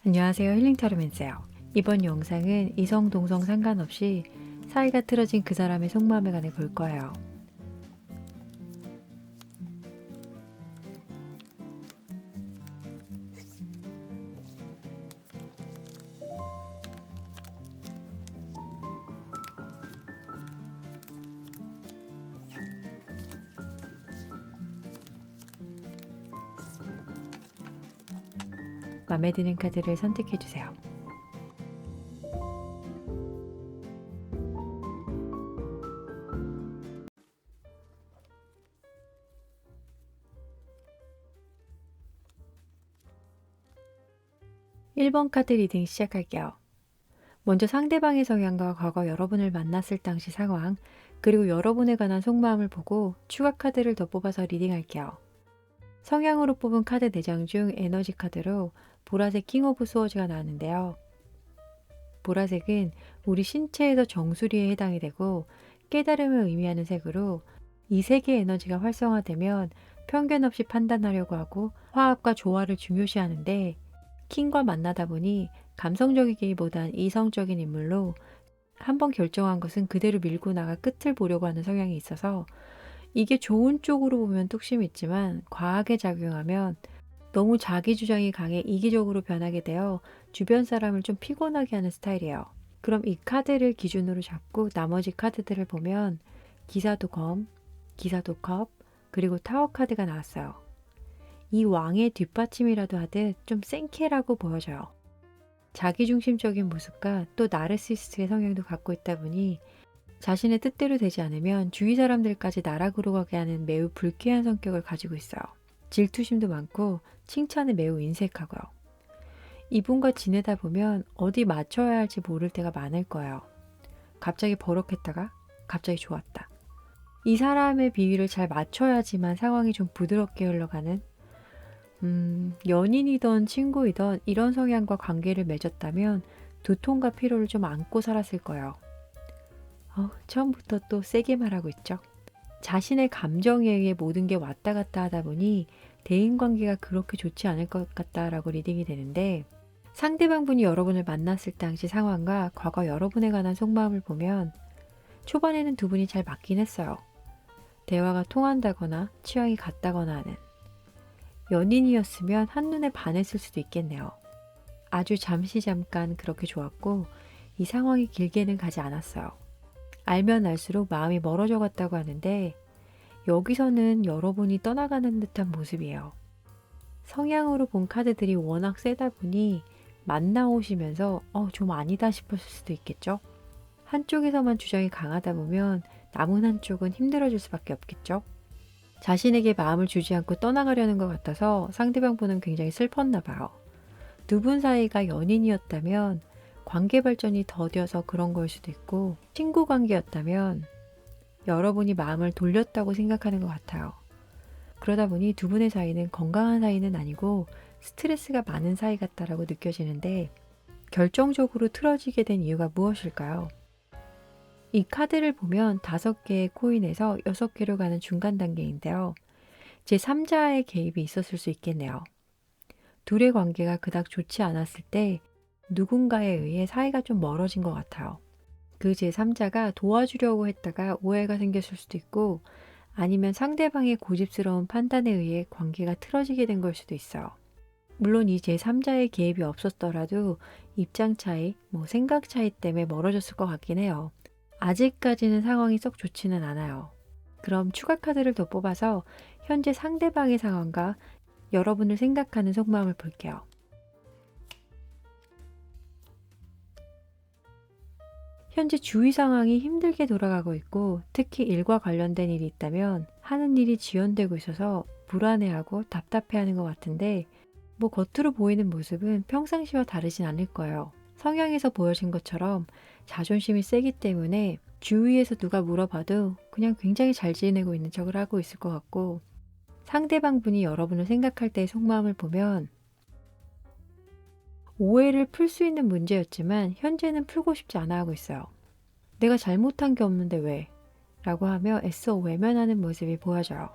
안녕하세요. 힐링타로맨스예요. 이번 영상은 이성 동성 상관없이 사이가 틀어진 그 사람의 속마음에 관해 볼 거예요. 마음에 드는 카드를 선택해 주세요. (1번) 카드 리딩 시작할게요. 먼저 상대방의 성향과 과거 여러분을 만났을 당시 상황, 그리고 여러분에 관한 속마음을 보고 추가 카드를 더 뽑아서 리딩할게요. 성향으로 뽑은 카드 4장 중 에너지 카드로 보라색 킹 오브 스워즈가 나왔는데요. 보라색은 우리 신체에서 정수리에 해당이 되고 깨달음을 의미하는 색으로 이 색의 에너지가 활성화되면 편견 없이 판단하려고 하고 화합과 조화를 중요시하는데, 킹과 만나다 보니 감성적이기보단 이성적인 인물로 한번 결정한 것은 그대로 밀고 나가 끝을 보려고 하는 성향이 있어서, 이게 좋은 쪽으로 보면 뚝심이 있지만 과하게 작용하면 너무 자기 주장이 강해 이기적으로 변하게 되어 주변 사람을 좀 피곤하게 하는 스타일이에요. 그럼 이 카드를 기준으로 잡고 나머지 카드들을 보면 기사도 검, 기사도 컵, 그리고 타워 카드가 나왔어요. 이 왕의 뒷받침이라도 하듯 좀 센케라고 보여져요. 자기중심적인 모습과 또 나르시스트의 성향도 갖고 있다 보니 자신의 뜻대로 되지 않으면 주위 사람들까지 나락으로 가게 하는 매우 불쾌한 성격을 가지고 있어요. 질투심도 많고 칭찬에 매우 인색하고요. 이분과 지내다 보면 어디 맞춰야 할지 모를 때가 많을 거예요. 갑자기 버럭했다가 갑자기 좋았다. 이 사람의 비위를 잘 맞춰야지만 상황이 좀 부드럽게 흘러가는, 연인이던 친구이던 이런 성향과 관계를 맺었다면 두통과 피로를 좀 안고 살았을 거예요. 처음부터 또 세게 말하고 있죠. 자신의 감정에 의해 모든 게 왔다 갔다 하다 보니 대인관계가 그렇게 좋지 않을 것 같다라고 리딩이 되는데, 상대방 분이 여러분을 만났을 당시 상황과 과거 여러분에 관한 속마음을 보면 초반에는 두 분이 잘 맞긴 했어요. 대화가 통한다거나 취향이 같다거나 하는, 연인이었으면 한눈에 반했을 수도 있겠네요. 아주 잠깐 그렇게 좋았고 이 상황이 길게는 가지 않았어요. 알면 알수록 마음이 멀어져 갔다고 하는데, 여기서는 여러분이 떠나가는 듯한 모습이에요. 성향으로 본 카드들이 워낙 세다 보니 만나오시면서 좀 아니다 싶었을 수도 있겠죠. 한쪽에서만 주장이 강하다 보면 남은 한쪽은 힘들어질 수밖에 없겠죠. 자신에게 마음을 주지 않고 떠나가려는 것 같아서 상대방 분은 굉장히 슬펐나 봐요. 두 분 사이가 연인이었다면 관계 발전이 더뎌서 그런 걸 수도 있고, 친구 관계였다면 여러분이 마음을 돌렸다고 생각하는 것 같아요. 그러다 보니 두 분의 사이는 건강한 사이는 아니고 스트레스가 많은 사이 같다라고 느껴지는데, 결정적으로 틀어지게 된 이유가 무엇일까요? 이 카드를 보면 5개의 코인에서 6개로 가는 중간 단계인데요. 제3자의 개입이 있었을 수 있겠네요. 둘의 관계가 그닥 좋지 않았을 때 누군가에 의해 사이가 좀 멀어진 것 같아요. 그 제3자가 도와주려고 했다가 오해가 생겼을 수도 있고, 아니면 상대방의 고집스러운 판단에 의해 관계가 틀어지게 된 걸 수도 있어요. 물론 이 제3자의 개입이 없었더라도 입장 차이, 생각 차이 때문에 멀어졌을 것 같긴 해요. 아직까지는 상황이 썩 좋지는 않아요. 그럼 추가 카드를 더 뽑아서 현재 상대방의 상황과 여러분을 생각하는 속마음을 볼게요. 현재 주위 상황이 힘들게 돌아가고 있고, 특히 일과 관련된 일이 있다면 하는 일이 지연되고 있어서 불안해하고 답답해하는 것 같은데, 겉으로 보이는 모습은 평상시와 다르진 않을 거예요. 성향에서 보여진 것처럼 자존심이 세기 때문에 주위에서 누가 물어봐도 그냥 굉장히 잘 지내고 있는 척을 하고 있을 것 같고, 상대방 분이 여러분을 생각할 때의 속마음을 보면 오해를 풀 수 있는 문제였지만 현재는 풀고 싶지 않아 하고 있어요. 내가 잘못한 게 없는데 왜? 라고 하며 애써 외면하는 모습이 보여져요.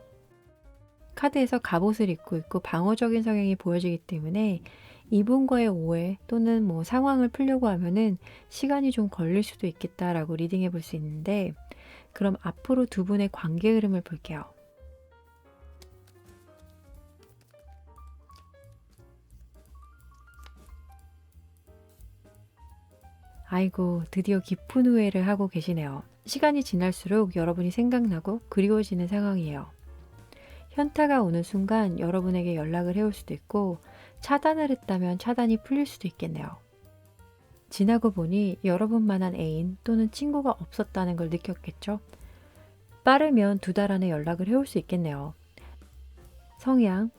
카드에서 갑옷을 입고 있고 방어적인 성향이 보여지기 때문에 이분과의 오해 또는 뭐 상황을 풀려고 하면은 시간이 좀 걸릴 수도 있겠다라고 리딩해 볼 수 있는데, 그럼 앞으로 두 분의 관계 흐름을 볼게요. 아이고, 드디어 깊은 후회를 하고 계시네요. 시간이 지날수록 여러분이 생각나고 그리워지는 상황이에요. 현타가 오는 순간 여러분에게 연락을 해올 수도 있고, 차단을 했다면 차단이 풀릴 수도 있겠네요. 지나고 보니 여러분만한 애인 또는 친구가 없었다는 걸 느꼈겠죠? 빠르면 2달 안에 연락을 해올 수 있겠네요. 성향,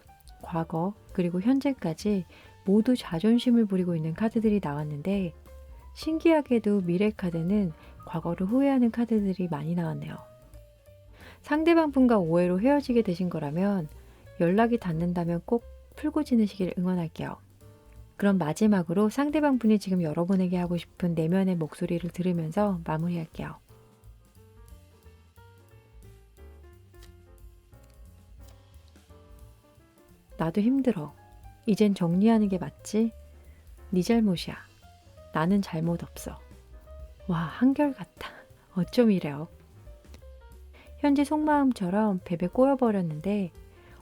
과거, 그리고 현재까지 모두 자존심을 부리고 있는 카드들이 나왔는데, 신기하게도 미래 카드는 과거를 후회하는 카드들이 많이 나왔네요. 상대방 분과 오해로 헤어지게 되신 거라면 연락이 닿는다면 꼭 풀고 지내시길 응원할게요. 그럼 마지막으로 상대방 분이 지금 여러분에게 하고 싶은 내면의 목소리를 들으면서 마무리할게요. 나도 힘들어. 이젠 정리하는 게 맞지? 네 잘못이야. 나는 잘못 없어. 와, 한결같다. 어쩜 이래요. 현재 속마음처럼 베베 꼬여버렸는데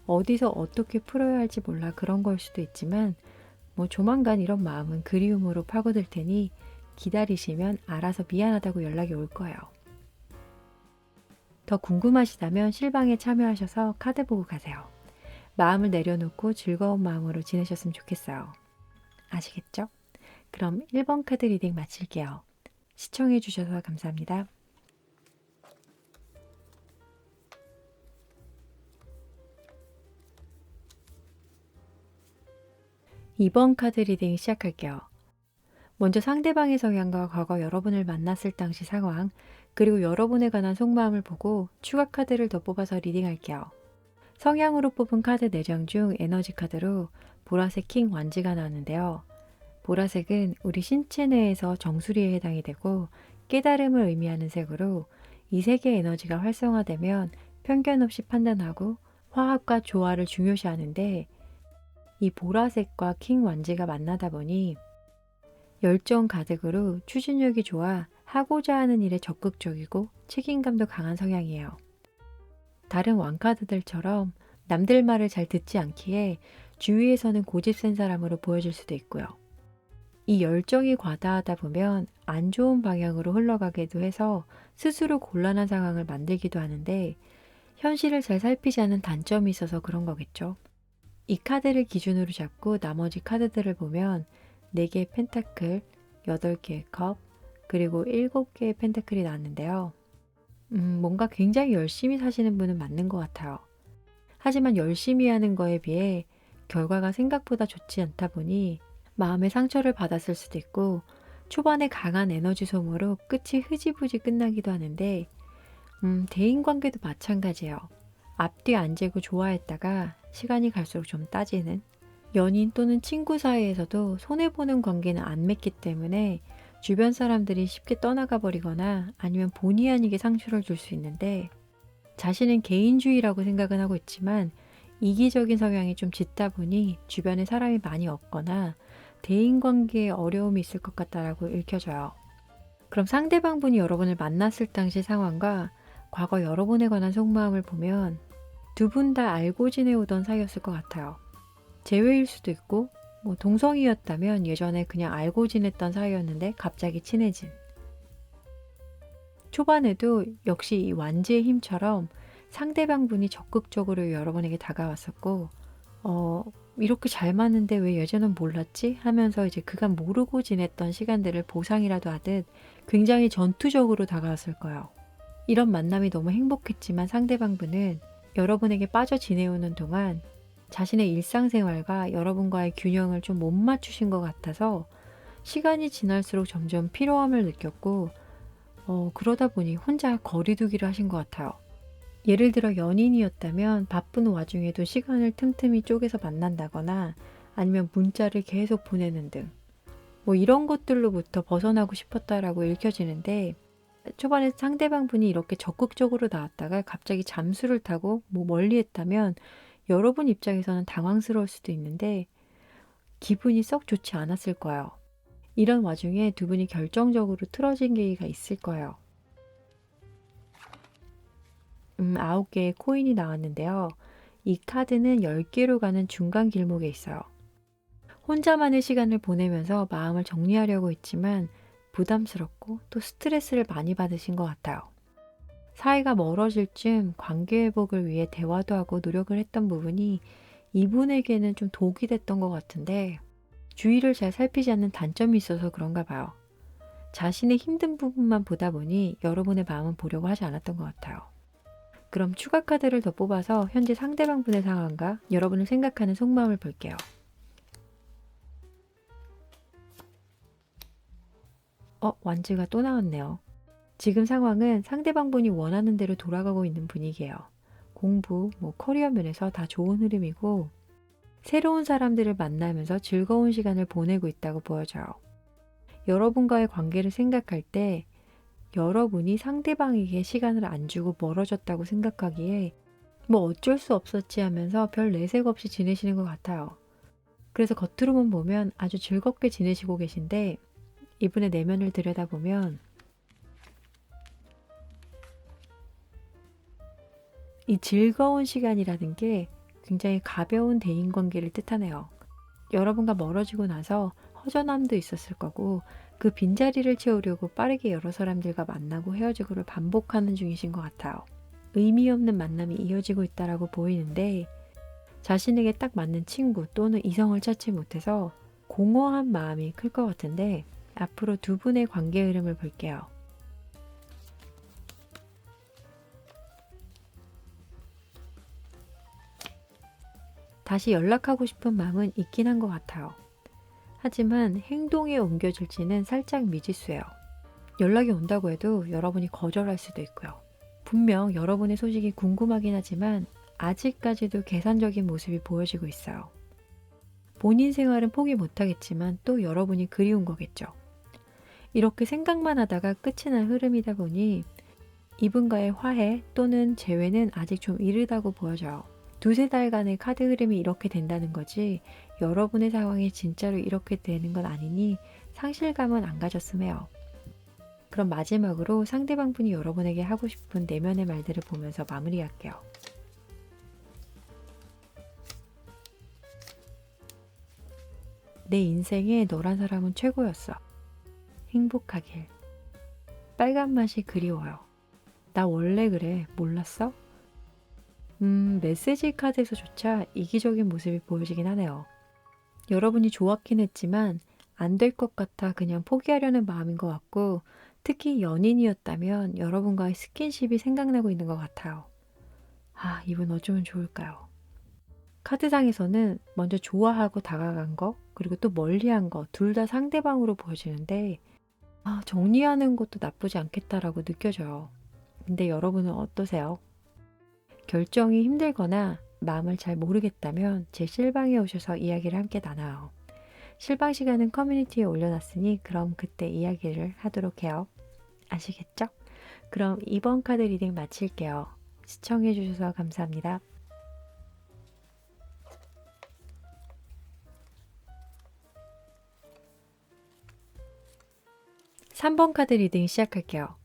어디서 어떻게 풀어야 할지 몰라 그런 걸 수도 있지만, 뭐 조만간 이런 마음은 그리움으로 파고들 테니 기다리시면 알아서 미안하다고 연락이 올 거예요. 더 궁금하시다면 실방에 참여하셔서 카드 보고 가세요. 마음을 내려놓고 즐거운 마음으로 지내셨으면 좋겠어요. 아시겠죠? 그럼 1번 카드 리딩 마칠게요. 시청해 주셔서 감사합니다. 2번 카드 리딩 시작할게요. 먼저 상대방의 성향과 과거 여러분을 만났을 당시 상황, 그리고 여러분에 관한 속마음을 보고 추가 카드를 더 뽑아서 리딩할게요. 성향으로 뽑은 카드 4장 중 에너지 카드로 보라색 킹 완지가 나왔는데요. 보라색은 우리 신체 내에서 정수리에 해당이 되고 깨달음을 의미하는 색으로, 이 색의 에너지가 활성화되면 편견 없이 판단하고 화합과 조화를 중요시하는데, 이 보라색과 킹 완지가 만나다 보니 열정 가득으로 추진력이 좋아 하고자 하는 일에 적극적이고 책임감도 강한 성향이에요. 다른 왕카드들처럼 남들 말을 잘 듣지 않기에 주위에서는 고집센 사람으로 보여질 수도 있고요. 이 열정이 과다하다 보면 안 좋은 방향으로 흘러가기도 해서 스스로 곤란한 상황을 만들기도 하는데, 현실을 잘 살피지 않는 단점이 있어서 그런 거겠죠. 이 카드를 기준으로 잡고 나머지 카드들을 보면 4개의 펜타클, 8개의 컵, 그리고 7개의 펜타클이 나왔는데요. 뭔가 굉장히 열심히 사시는 분은 맞는 것 같아요. 하지만 열심히 하는 거에 비해 결과가 생각보다 좋지 않다 보니 마음의 상처를 받았을 수도 있고, 초반에 강한 에너지 소모로 끝이 흐지부지 끝나기도 하는데, 대인관계도 마찬가지예요. 앞뒤 안 재고 좋아했다가 시간이 갈수록 좀 따지는, 연인 또는 친구 사이에서도 손해보는 관계는 안 맺기 때문에 주변 사람들이 쉽게 떠나가 버리거나 아니면 본의 아니게 상처를 줄 수 있는데, 자신은 개인주의라고 생각은 하고 있지만 이기적인 성향이 좀 짙다 보니 주변에 사람이 많이 없거나 대인관계에 어려움이 있을 것 같다라고 읽혀져요. 그럼 상대방 분이 여러분을 만났을 당시 상황과 과거 여러분에 관한 속마음을 보면 두 분 다 알고 지내오던 사이였을 것 같아요. 재회일 수도 있고, 뭐 동성이었다면 예전에 그냥 알고 지냈던 사이였는데 갑자기 친해진. 초반에도 역시 이 완지의 힘처럼 상대방 분이 적극적으로 여러분에게 다가왔었고, 이렇게 잘 맞는데 왜 예전엔 몰랐지? 하면서 이제 그간 모르고 지냈던 시간들을 보상이라도 하듯 굉장히 전투적으로 다가왔을 거예요. 이런 만남이 너무 행복했지만 상대방 분은 여러분에게 빠져 지내오는 동안 자신의 일상생활과 여러분과의 균형을 좀 못 맞추신 것 같아서 시간이 지날수록 점점 피로함을 느꼈고, 그러다 보니 혼자 거리두기를 하신 것 같아요. 예를 들어 연인이었다면 바쁜 와중에도 시간을 틈틈이 쪼개서 만난다거나 아니면 문자를 계속 보내는 등, 뭐 이런 것들로부터 벗어나고 싶었다라고 읽혀지는데, 초반에 상대방 분이 이렇게 적극적으로 나왔다가 갑자기 잠수를 타고 뭐 멀리 했다면 여러분 입장에서는 당황스러울 수도 있는데, 기분이 썩 좋지 않았을 거예요. 이런 와중에 두 분이 결정적으로 틀어진 계기가 있을 거예요. 9개의 코인이 나왔는데요. 이 카드는 10개로 가는 중간 길목에 있어요. 혼자만의 시간을 보내면서 마음을 정리하려고 했지만 부담스럽고 또 스트레스를 많이 받으신 것 같아요. 사이가 멀어질 즈음 관계 회복을 위해 대화도 하고 노력을 했던 부분이 이분에게는 좀 독이 됐던 것 같은데 주위를 잘 살피지 않는 단점이 있어서 그런가 봐요. 자신의 힘든 부분만 보다 보니 여러분의 마음은 보려고 하지 않았던 것 같아요. 그럼 추가 카드를 더 뽑아서 현재 상대방 분의 상황과 여러분을 생각하는 속마음을 볼게요. 완즈가 또 나왔네요. 지금 상황은 상대방 분이 원하는 대로 돌아가고 있는 분위기예요. 공부, 커리어 면에서 다 좋은 흐름이고 새로운 사람들을 만나면서 즐거운 시간을 보내고 있다고 보여져요. 여러분과의 관계를 생각할 때 여러분이 상대방에게 시간을 안 주고 멀어졌다고 생각하기에 어쩔 수 없었지 하면서 별 내색 없이 지내시는 것 같아요. 그래서 겉으로만 보면 아주 즐겁게 지내시고 계신데 이분의 내면을 들여다보면 이 즐거운 시간이라는 게 굉장히 가벼운 대인관계를 뜻하네요. 여러분과 멀어지고 나서 허전함도 있었을 거고 그 빈자리를 채우려고 빠르게 여러 사람들과 만나고 헤어지고를 반복하는 중이신 것 같아요. 의미 없는 만남이 이어지고 있다라고 보이는데 자신에게 딱 맞는 친구 또는 이성을 찾지 못해서 공허한 마음이 클 것 같은데 앞으로 두 분의 관계 흐름을 볼게요. 다시 연락하고 싶은 마음은 있긴 한 것 같아요. 하지만 행동에 옮겨질지는 살짝 미지수예요. 연락이 온다고 해도 여러분이 거절할 수도 있고요. 분명 여러분의 소식이 궁금하긴 하지만 아직까지도 계산적인 모습이 보여지고 있어요. 본인 생활은 포기 못하겠지만 또 여러분이 그리운 거겠죠. 이렇게 생각만 하다가 끝이 날 흐름이다 보니 이분과의 화해 또는 재회는 아직 좀 이르다고 보여져요. 두세 달간의 카드 흐름이 이렇게 된다는 거지 여러분의 상황이 진짜로 이렇게 되는 건 아니니 상실감은 안 가졌음 해요. 그럼 마지막으로 상대방 분이 여러분에게 하고 싶은 내면의 말들을 보면서 마무리할게요. 내 인생에 너란 사람은 최고였어. 행복하길. 빨간 맛이 그리워요. 나 원래 그래. 몰랐어? 메시지 카드에서조차 이기적인 모습이 보여지긴 하네요. 여러분이 좋았긴 했지만 안 될 것 같아 그냥 포기하려는 마음인 것 같고 특히 연인이었다면 여러분과의 스킨십이 생각나고 있는 것 같아요. 이분 어쩌면 좋을까요? 카드상에서는 먼저 좋아하고 다가간 거 그리고 또 멀리한 거 둘 다 상대방으로 보여지는데 정리하는 것도 나쁘지 않겠다라고 느껴져요. 근데 여러분은 어떠세요? 결정이 힘들거나 마음을 잘 모르겠다면 제 실방에 오셔서 이야기를 함께 나눠요. 실방 시간은 커뮤니티에 올려놨으니 그럼 그때 이야기를 하도록 해요. 아시겠죠? 그럼 이번 카드 리딩 마칠게요. 시청해주셔서 감사합니다. 3번 카드 리딩 시작할게요.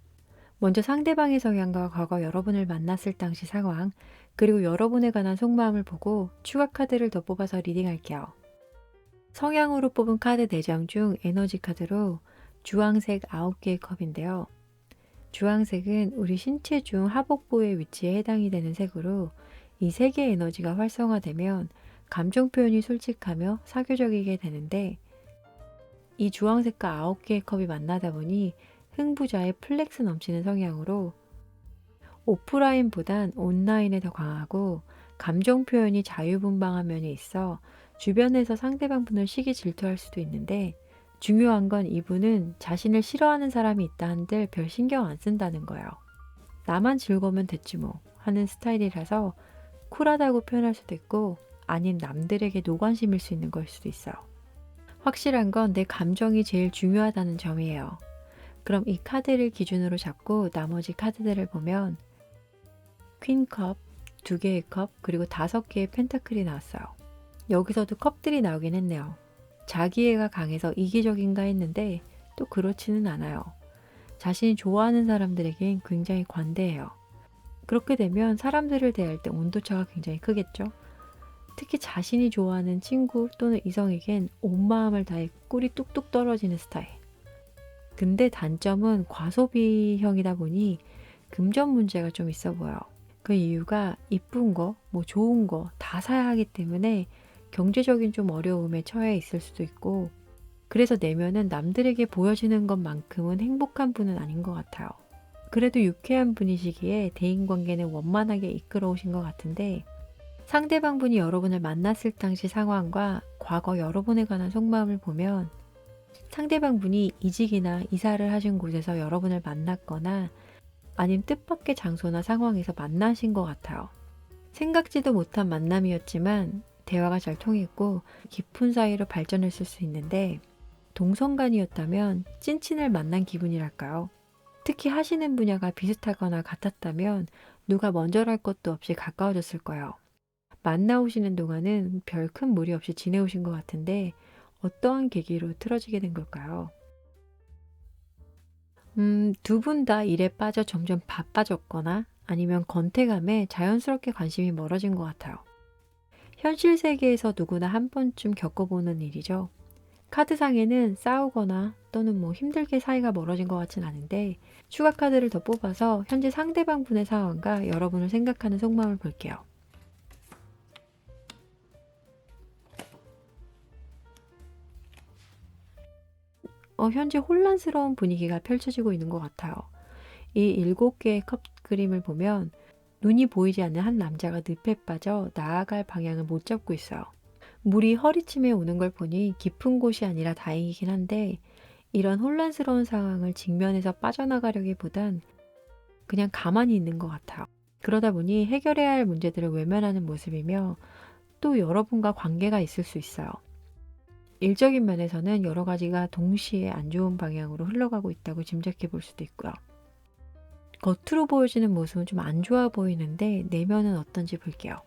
먼저 상대방의 성향과 과거 여러분을 만났을 당시 상황, 그리고 여러분에 관한 속마음을 보고 추가 카드를 더 뽑아서 리딩할게요. 성향으로 뽑은 카드 4장 중 에너지 카드로 주황색 9개의 컵인데요. 주황색은 우리 신체 중 하복부의 위치에 해당이 되는 색으로 이 색의 에너지가 활성화되면 감정 표현이 솔직하며 사교적이게 되는데 이 주황색과 9개의 컵이 만나다 보니 흥부자의 플렉스 넘치는 성향으로 오프라인보단 온라인에 더 강하고 감정 표현이 자유분방한 면이 있어 주변에서 상대방 분을 시기 질투할 수도 있는데 중요한 건 이분은 자신을 싫어하는 사람이 있다 한들 별 신경 안 쓴다는 거예요. 나만 즐거우면 됐지 뭐 하는 스타일이라서 쿨하다고 표현할 수도 있고 아닌 남들에게 노관심일 수 있는 걸 수도 있어요. 확실한 건 내 감정이 제일 중요하다는 점이에요. 그럼 이 카드를 기준으로 잡고 나머지 카드들을 보면 퀸컵, 2개의 컵, 그리고 5개의 펜타클이 나왔어요. 여기서도 컵들이 나오긴 했네요. 자기애가 강해서 이기적인가 했는데 또 그렇지는 않아요. 자신이 좋아하는 사람들에겐 굉장히 관대해요. 그렇게 되면 사람들을 대할 때 온도차가 굉장히 크겠죠. 특히 자신이 좋아하는 친구 또는 이성에겐 온 마음을 다해 꿀이 뚝뚝 떨어지는 스타일. 근데 단점은 과소비형이다 보니 금전 문제가 좀 있어 보여요. 그 이유가 이쁜 거, 뭐 좋은 거 다 사야 하기 때문에 경제적인 좀 어려움에 처해 있을 수도 있고, 그래서 내면은 남들에게 보여지는 것만큼은 행복한 분은 아닌 것 같아요. 그래도 유쾌한 분이시기에 대인관계는 원만하게 이끌어 오신 것 같은데, 상대방 분이 여러분을 만났을 당시 상황과 과거 여러분에 관한 속마음을 보면 상대방 분이 이직이나 이사를 하신 곳에서 여러분을 만났거나 아님 뜻밖의 장소나 상황에서 만나신 것 같아요. 생각지도 못한 만남이었지만 대화가 잘 통했고 깊은 사이로 발전했을 수 있는데, 동성간이었다면 찐친을 만난 기분이랄까요? 특히 하시는 분야가 비슷하거나 같았다면 누가 먼저랄 것도 없이 가까워졌을 거예요. 만나오시는 동안은 별 큰 무리 없이 지내오신 것 같은데 어떠한 계기로 틀어지게 된 걸까요? 두 분 다 일에 빠져 점점 바빠졌거나 아니면 권태감에 자연스럽게 관심이 멀어진 것 같아요. 현실 세계에서 누구나 한 번쯤 겪어보는 일이죠. 카드상에는 싸우거나 또는 뭐 힘들게 사이가 멀어진 것 같진 않은데, 추가 카드를 더 뽑아서 현재 상대방 분의 상황과 여러분을 생각하는 속마음을 볼게요. 현재 혼란스러운 분위기가 펼쳐지고 있는 것 같아요. 이 7개의 컵 그림을 보면 눈이 보이지 않는 한 남자가 늪에 빠져 나아갈 방향을 못 잡고 있어요. 물이 허리쯤에 오는 걸 보니 깊은 곳이 아니라 다행이긴 한데, 이런 혼란스러운 상황을 직면해서 빠져나가려기보단 그냥 가만히 있는 것 같아요. 그러다 보니 해결해야 할 문제들을 외면하는 모습이며 또 여러분과 관계가 있을 수 있어요. 일적인 면에서는 여러 가지가 동시에 안 좋은 방향으로 흘러가고 있다고 짐작해 볼 수도 있고요. 겉으로 보여지는 모습은 좀 안 좋아 보이는데 내면은 어떤지 볼게요.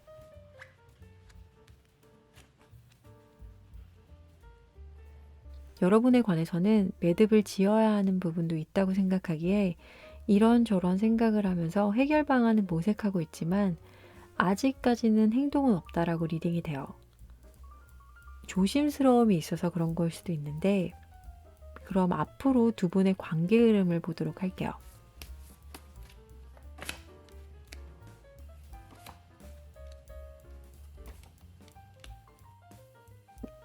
여러분에 관해서는 매듭을 지어야 하는 부분도 있다고 생각하기에 이런저런 생각을 하면서 해결 방안을 모색하고 있지만 아직까지는 행동은 없다라고 리딩이 돼요. 조심스러움이 있어서 그런 걸 수도 있는데, 그럼 앞으로 두 분의 관계 흐름을 보도록 할게요.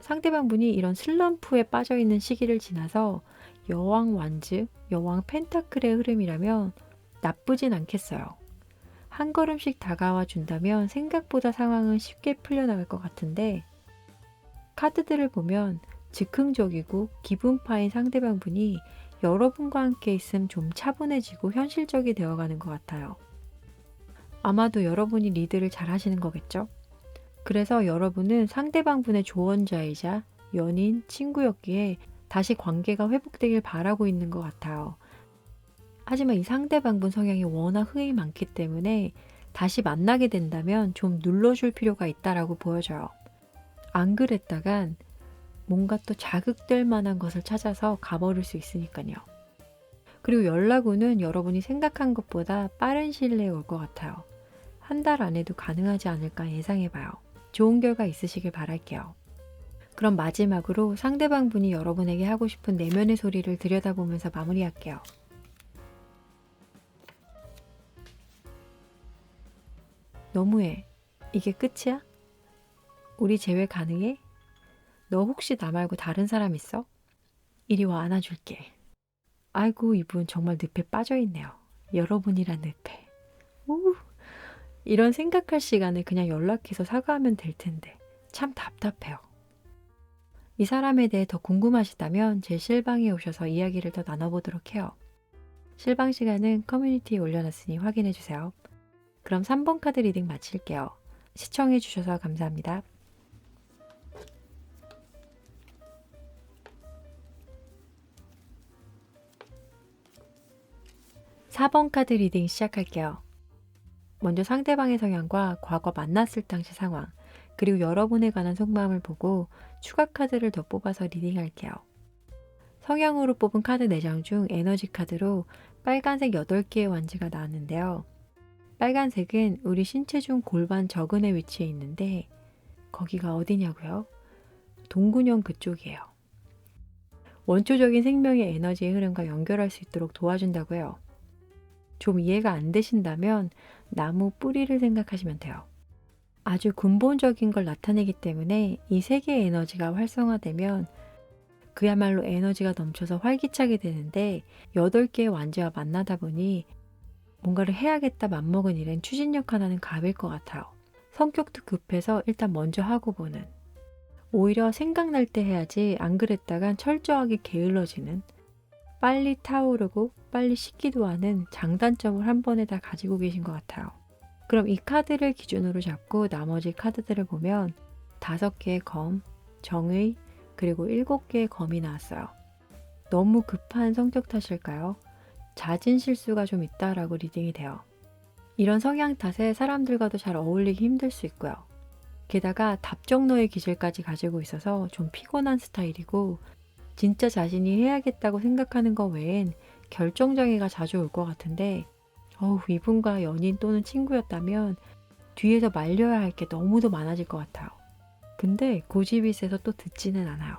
상대방 분이 이런 슬럼프에 빠져 있는 시기를 지나서 여왕 완즈, 여왕 펜타클의 흐름이라면 나쁘진 않겠어요. 한 걸음씩 다가와 준다면 생각보다 상황은 쉽게 풀려나갈 것 같은데, 카드들을 보면 즉흥적이고 기분파인 상대방 분이 여러분과 함께 있음 좀 차분해지고 현실적이 되어가는 것 같아요. 아마도 여러분이 리드를 잘 하시는 거겠죠? 그래서 여러분은 상대방 분의 조언자이자 연인, 친구였기에 다시 관계가 회복되길 바라고 있는 것 같아요. 하지만 이 상대방 분 성향이 워낙 흥이 많기 때문에 다시 만나게 된다면 좀 눌러줄 필요가 있다라고 보여져요. 안 그랬다간 뭔가 또 자극될 만한 것을 찾아서 가버릴 수 있으니까요. 그리고 연락 후는 여러분이 생각한 것보다 빠른 시일 내에 올 것 같아요. 한 달 안에도 가능하지 않을까 예상해봐요. 좋은 결과 있으시길 바랄게요. 그럼 마지막으로 상대방 분이 여러분에게 하고 싶은 내면의 소리를 들여다보면서 마무리할게요. 너무해. 이게 끝이야? 우리 재회 가능해? 너 혹시 나 말고 다른 사람 있어? 이리 와 안아줄게. 아이고 이분 정말 늪에 빠져있네요. 여러분이란 늪에. 우, 이런 생각할 시간에 그냥 연락해서 사과하면 될 텐데 참 답답해요. 이 사람에 대해 더 궁금하시다면 제 실방에 오셔서 이야기를 더 나눠보도록 해요. 실방 시간은 커뮤니티에 올려놨으니 확인해주세요. 그럼 3번 카드 리딩 마칠게요. 시청해주셔서 감사합니다. 4번 카드 리딩 시작할게요. 먼저 상대방의 성향과 과거 만났을 당시 상황, 그리고 여러분에 관한 속마음을 보고 추가 카드를 더 뽑아서 리딩할게요. 성향으로 뽑은 카드 4장 중 에너지 카드로 빨간색 8개의 완지가 나왔는데요. 빨간색은 우리 신체 중 골반 저근에 위치해 있는데 거기가 어디냐고요? 동군형 그쪽이에요. 원초적인 생명의 에너지의 흐름과 연결할 수 있도록 도와준다고 해요. 좀 이해가 안 되신다면 나무 뿌리를 생각하시면 돼요. 아주 근본적인 걸 나타내기 때문에 이 세 개의 에너지가 활성화되면 그야말로 에너지가 넘쳐서 활기차게 되는데 8개의 완지와 만나다 보니 뭔가를 해야겠다 맘먹은 일엔 추진력 하나는 갑일 것 같아요. 성격도 급해서 일단 먼저 하고 보는. 오히려 생각날 때 해야지 안 그랬다간 철저하게 게을러지는, 빨리 타오르고 빨리 식기도 하는 장단점을 한 번에 다 가지고 계신 것 같아요. 그럼 이 카드를 기준으로 잡고 나머지 카드들을 보면 5개의 검, 정의, 그리고 7개의 검이 나왔어요. 너무 급한 성격 탓일까요? 잦은 실수가 좀 있다라고 리딩이 돼요. 이런 성향 탓에 사람들과도 잘 어울리기 힘들 수 있고요. 게다가 답정너의 기질까지 가지고 있어서 좀 피곤한 스타일이고 진짜 자신이 해야겠다고 생각하는 것 외엔 결정장애가 자주 올 것 같은데 이분과 연인 또는 친구였다면 뒤에서 말려야 할 게 너무도 많아질 것 같아요. 근데 고집이 세서 또 듣지는 않아요.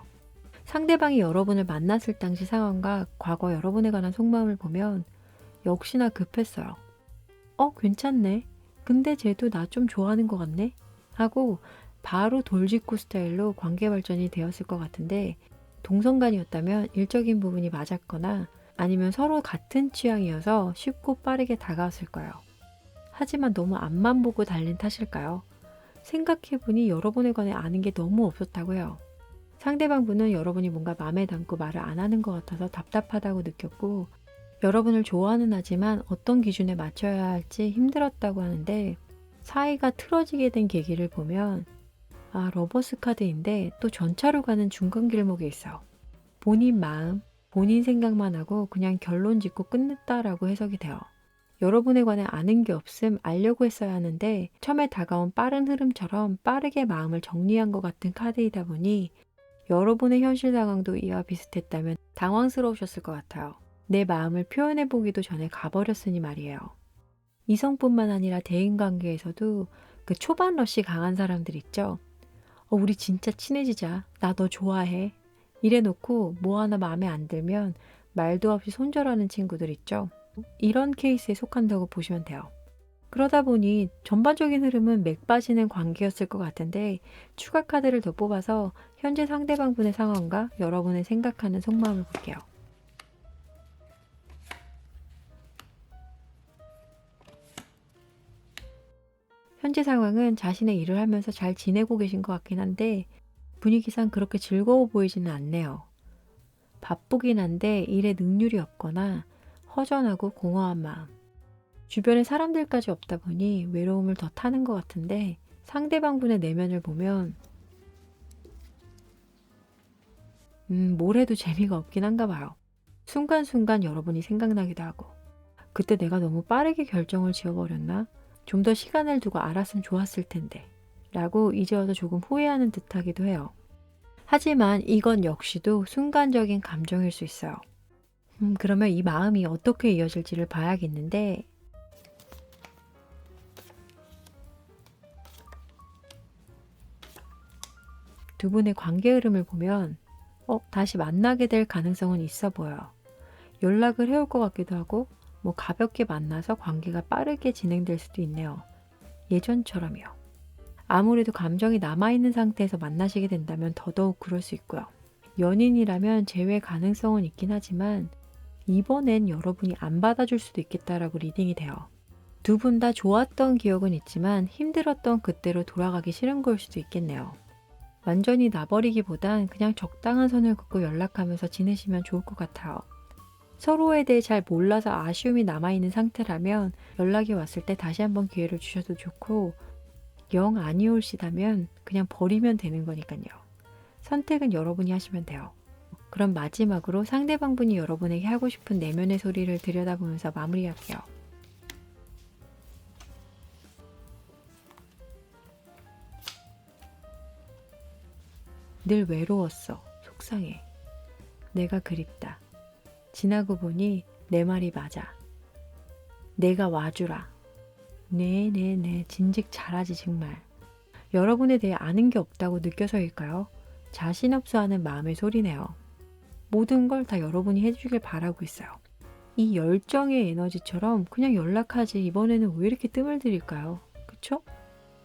상대방이 여러분을 만났을 당시 상황과 과거 여러분에 관한 속마음을 보면 역시나 급했어요. 괜찮네. 근데 쟤도 나 좀 좋아하는 것 같네? 하고 바로 돌직구 스타일로 관계 발전이 되었을 것 같은데 동성간이었다면 일적인 부분이 맞았거나 아니면 서로 같은 취향이어서 쉽고 빠르게 다가왔을 거예요. 하지만 너무 앞만 보고 달린 탓일까요? 생각해보니 여러분에 관해 아는 게 너무 없었다고 해요. 상대방 분은 여러분이 뭔가 마음에 담고 말을 안 하는 것 같아서 답답하다고 느꼈고 여러분을 좋아는 하지만 어떤 기준에 맞춰야 할지 힘들었다고 하는데 사이가 틀어지게 된 계기를 보면 러버스 카드인데 또 전차로 가는 중간 길목에 있어요. 본인 마음, 본인 생각만 하고 그냥 결론 짓고 끝냈다라고 해석이 돼요. 여러분에 관해 아는 게 없음 알려고 했어야 하는데 처음에 다가온 빠른 흐름처럼 빠르게 마음을 정리한 것 같은 카드이다 보니 여러분의 현실 상황도 이와 비슷했다면 당황스러우셨을 것 같아요. 내 마음을 표현해보기도 전에 가버렸으니 말이에요. 이성뿐만 아니라 대인관계에서도 그 초반 러쉬 강한 사람들 있죠. 우리 진짜 친해지자. 나 너 좋아해. 이래놓고 뭐 하나 마음에 안 들면 말도 없이 손절하는 친구들 있죠. 이런 케이스에 속한다고 보시면 돼요. 그러다 보니 전반적인 흐름은 맥 빠지는 관계였을 것 같은데 추가 카드를 더 뽑아서 현재 상대방분의 상황과 여러분의 생각하는 속마음을 볼게요. 현재 상황은 자신의 일을 하면서 잘 지내고 계신 것 같긴 한데 분위기상 그렇게 즐거워 보이지는 않네요. 바쁘긴 한데 일에 능률이 없거나 허전하고 공허한 마음. 주변에 사람들까지 없다 보니 외로움을 더 타는 것 같은데 상대방분의 내면을 보면 뭘 해도 재미가 없긴 한가 봐요. 순간순간 여러분이 생각나기도 하고 그때 내가 너무 빠르게 결정을 지어버렸나? 좀 더 시간을 두고 알았으면 좋았을 텐데 라고 이제 와서 조금 후회하는 듯하기도 해요. 하지만 이건 역시도 순간적인 감정일 수 있어요. 그러면 이 마음이 어떻게 이어질지를 봐야겠는데 두 분의 관계 흐름을 보면 다시 만나게 될 가능성은 있어 보여요. 연락을 해올 것 같기도 하고 가볍게 만나서 관계가 빠르게 진행될 수도 있네요. 예전처럼요. 아무래도 감정이 남아있는 상태에서 만나시게 된다면 더더욱 그럴 수 있고요. 연인이라면 재회 가능성은 있긴 하지만 이번엔 여러분이 안 받아줄 수도 있겠다라고 리딩이 돼요. 두 분 다 좋았던 기억은 있지만 힘들었던 그때로 돌아가기 싫은 걸 수도 있겠네요. 완전히 놔버리기보단 그냥 적당한 선을 긋고 연락하면서 지내시면 좋을 것 같아요. 서로에 대해 잘 몰라서 아쉬움이 남아있는 상태라면 연락이 왔을 때 다시 한번 기회를 주셔도 좋고 영 아니올시다면 그냥 버리면 되는 거니까요. 선택은 여러분이 하시면 돼요. 그럼 마지막으로 상대방분이 여러분에게 하고 싶은 내면의 소리를 들여다보면서 마무리할게요. 늘 외로웠어. 속상해. 내가 그립다. 지나고 보니 내 말이 맞아. 내가 와주라. 네네네. 진즉 잘하지 정말. 여러분에 대해 아는 게 없다고 느껴서일까요? 자신 없어 하는 마음의 소리네요. 모든 걸 다 여러분이 해주길 바라고 있어요. 이 열정의 에너지처럼 그냥 연락하지 이번에는 왜 이렇게 뜸을 들일까요? 그쵸?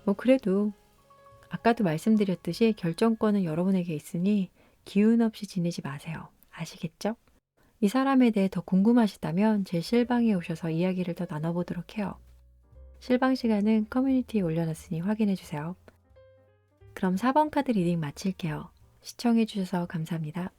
뭐 그래도 아까도 말씀드렸듯이 결정권은 여러분에게 있으니 기운 없이 지내지 마세요. 아시겠죠? 이 사람에 대해 더 궁금하시다면 제 실방에 오셔서 이야기를 더 나눠보도록 해요. 실방 시간은 커뮤니티에 올려놨으니 확인해주세요. 그럼 4번 카드 리딩 마칠게요. 시청해주셔서 감사합니다.